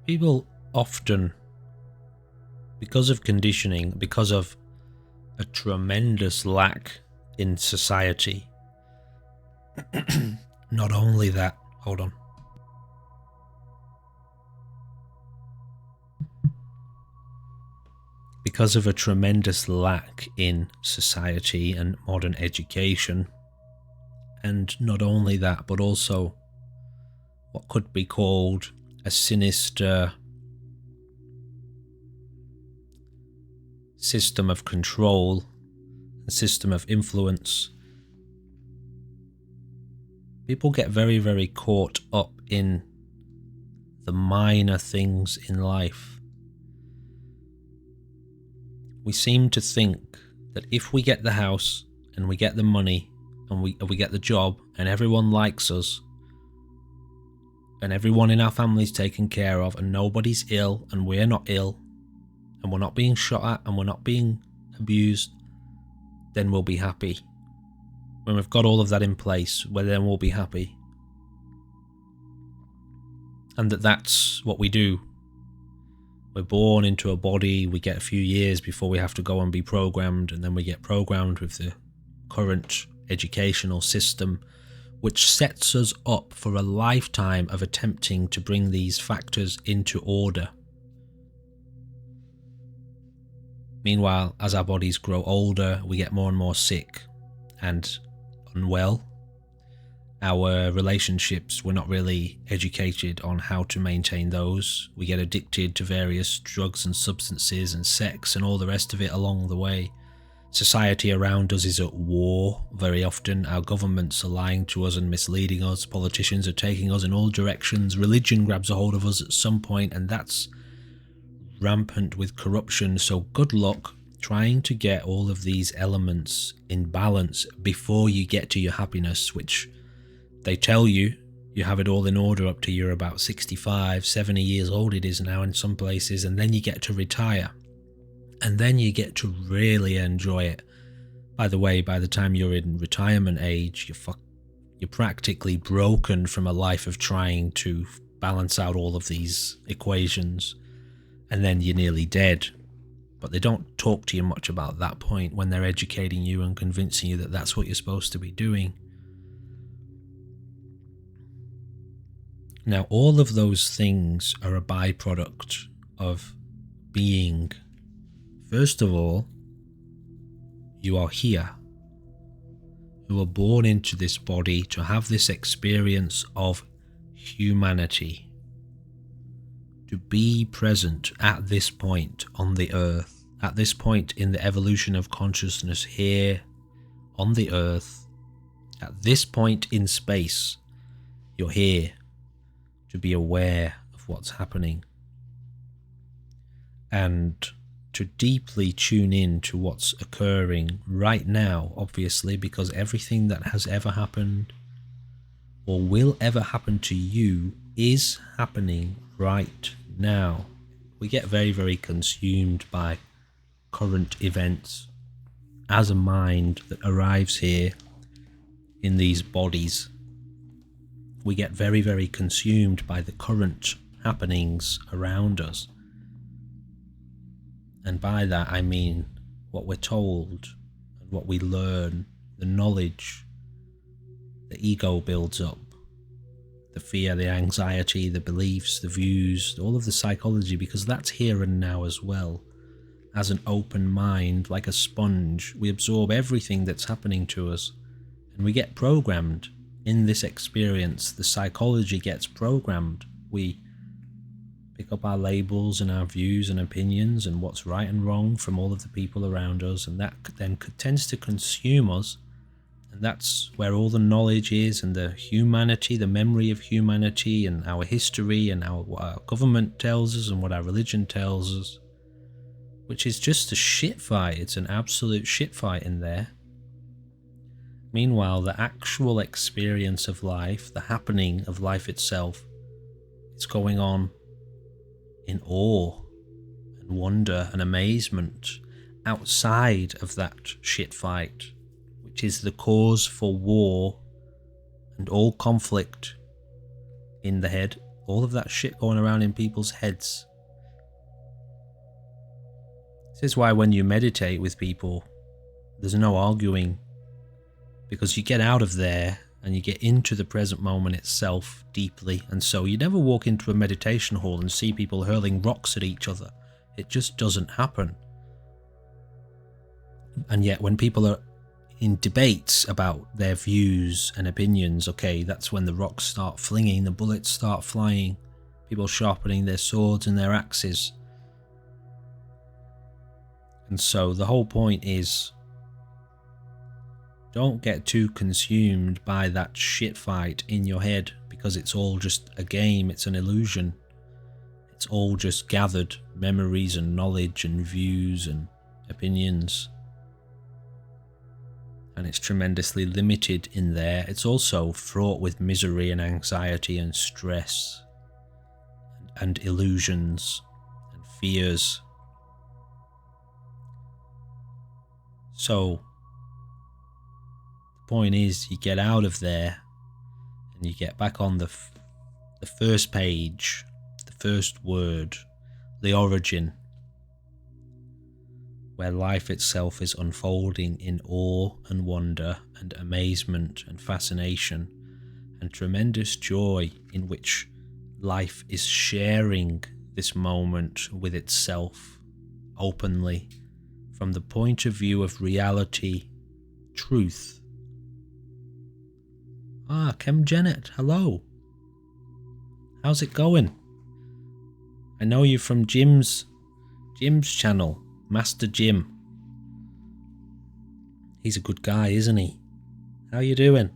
People often, because of conditioning, because of a tremendous lack in society, not only that, hold on. Because of a tremendous lack in society and modern education, and not only that, but also what could be called a sinister system of control, a system of influence. People get very, very caught up in the minor things in life. We seem to think that if we get the house and we get the money and we get the job and everyone likes us and everyone in our family's taken care of and nobody's ill and we're not ill and we're not being shot at and we're not being abused, then we'll be happy. When we've got all of that in place, well, then we'll be happy. And that's what we do. We're born into a body, we get a few years before we have to go and be programmed, and then we get programmed with the current educational system, which sets us up for a lifetime of attempting to bring these factors into order. Meanwhile, as our bodies grow older, we get more and more sick and unwell. Our relationships, we're not really educated on how to maintain those. We get addicted to various drugs and substances and sex and all the rest of it along the way. Society around us is at war very often. Our governments are lying to us and misleading us. Politicians are taking us in all directions. Religion grabs a hold of us at some point, and that's rampant with corruption. So good luck trying to get all of these elements in balance before you get to your happiness, which they tell you have it all in order up to you're about 65, 70 years old it is now in some places, and then you get to retire. And then you get to really enjoy it. By the way, by the time you're in retirement age, you're practically broken from a life of trying to balance out all of these equations. And then you're nearly dead. But they don't talk to you much about that point when they're educating you and convincing you that that's what you're supposed to be doing. Now, all of those things are a byproduct of being. First of all, you are here. You were born into this body to have this experience of humanity. To be present at this point on the earth, at this point in the evolution of consciousness here on the earth, at this point in space, you're here to be aware of what's happening and to deeply tune in to what's occurring right now, obviously, because everything that has ever happened or will ever happen to you is happening right now. We get very, very consumed by current events as a mind that arrives here in these bodies. We get very, very consumed by the current happenings around us. And by that I mean what we're told and what we learn, the knowledge, the ego builds up, the fear, the anxiety, the beliefs, the views, all of the psychology, because that's here and now as well. As an open mind, like a sponge, we absorb everything that's happening to us and we get programmed. In this experience, the psychology gets programmed. We pick up our labels and our views and opinions and what's right and wrong from all of the people around us, and that then tends to consume us. And that's where all the knowledge is, and the humanity, the memory of humanity, and our history, and what our government tells us and what our religion tells us, which is just a shit fight. It's an absolute shit fight in there. Meanwhile, the actual experience of life, the happening of life itself, it's going on in awe and wonder and amazement outside of that shit fight, which is the cause for war and all conflict in the head, all of that shit going around in people's heads. This is why when you meditate with people, there's no arguing, because you get out of there and you get into the present moment itself deeply. And so you never walk into a meditation hall and see people hurling rocks at each other. It just doesn't happen. And yet when people are in debates about their views and opinions, okay, that's when the rocks start flinging, the bullets start flying, people sharpening their swords and their axes. And so the whole point is, don't get too consumed by that shit fight in your head, because it's all just a game, it's an illusion. It's all just gathered memories and knowledge and views and opinions. And it's tremendously limited in there. It's also fraught with misery and anxiety and stress and illusions and fears. So the point is, you get out of there and you get back on the first page, the first word, the origin, where life itself is unfolding in awe and wonder and amazement and fascination and tremendous joy, in which life is sharing this moment with itself openly from the point of view of reality, truth. Ah, Kem Jennett, hello. How's it going? I know you from Jim's channel, Master Jim. He's a good guy, isn't he? How you doing?